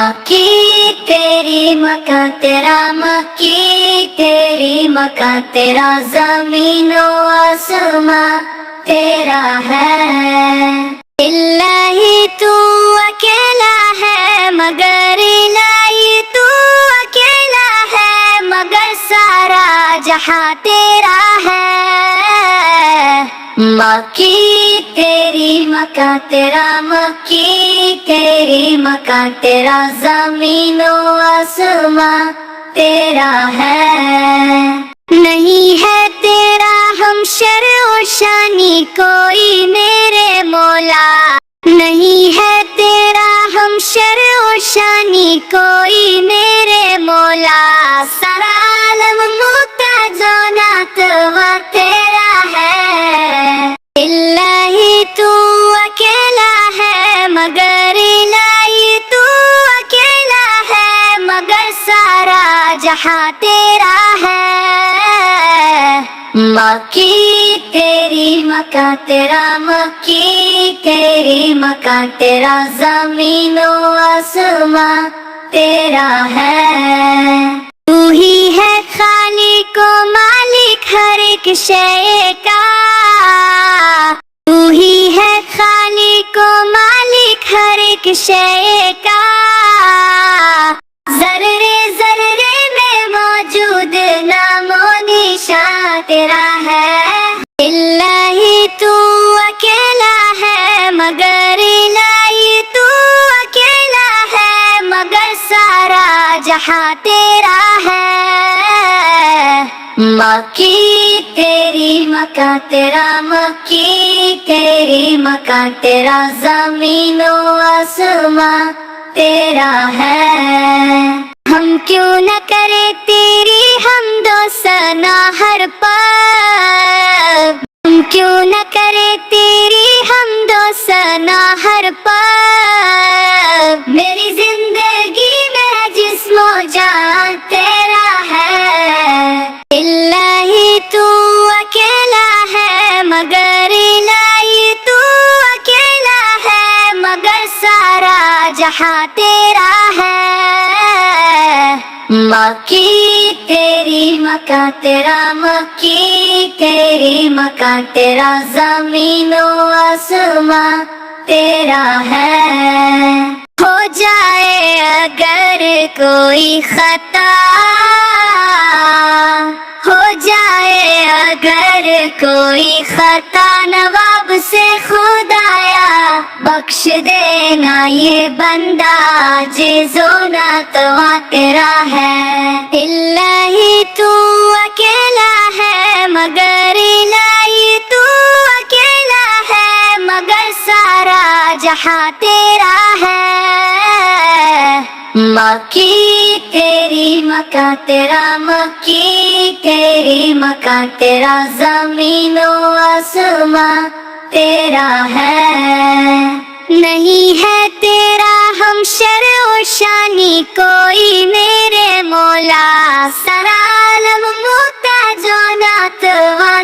مکی تیری مکہ تیرا، مکی تیری مکہ تیرا، زمین و آسماں تیرا ہے۔ الہی تو اکیلا ہے مگر الہی تو اکیلا ہے مگر سارا جہاں تیرا ہے۔ مکی تیری مکہ تیرا، مکی تیری مکہ تیرا، زمین و آسماں تیرا ہے۔ نہیں ہے تیرا ہمشر و شانی کوئی میرے مولا، نہیں ہے تیرا ہمشر و شانی کوئی میرے مولا، سارا عالم محتاج و ناتواں تیرا ہے۔ الہی تو اکیلا ہے مگر الہی تو اکیلا ہے مگر سارا جہاں تیرا ہے۔ مکی تیری مکہ تیرا، مکی تیری مکہ تیرا، زمین و آسماں تیرا ہے۔ تو ہی ہے خالق و مالک ہر ایک شے کا، تو ہی ہے خالق و مالک ہر ایک شے کا، ذرے ذرے میں موجود نام و نشان تیرا ہے۔ الہی تو اکیلا ہے مگر الہی تو اکیلا ہے مگر سارا جہاں تیرا ہے۔ مکی تیری مکہ تیرا، مکی تیری مکہ تیرا، زمین و آسماں تیرا ہے۔ ہم کیوں نہ کرے تیری حمد و ثنا ہر پل، ہم کیوں نہ کرے تیری حمد و ثنا ہر پل، میری زندگی میں جسم و جان تیرا ہے۔ الہی تو اکیلا ہے مگر الہی تو اکیلا ہے مگر سارا جہاں تیرا ہے۔ مکی تیری مکہ تیرا، مکی تیری مکہ تیرا، زمین و آسماں تیرا ہے۔ ہو جائے اگر کوئی خطا، ہو جائے اگر کوئی خطا، نواب سے خدایا بخش دینا یہ بندہ عاجز و ناتواں تیرا ہے۔ الہی تو اکیلا ہے مگر الہی تو اکیلا ہے مگر سارا جہاں تیرا ہے۔ مکی تیری مکہ تیرا، مکی تیری مکہ تیرا، زمین و آسماں تیرا ہے۔ نہیں ہے تیرا ہمشر و شانی کوئی میرے مولا، سارا عالم محتاج و ناتواں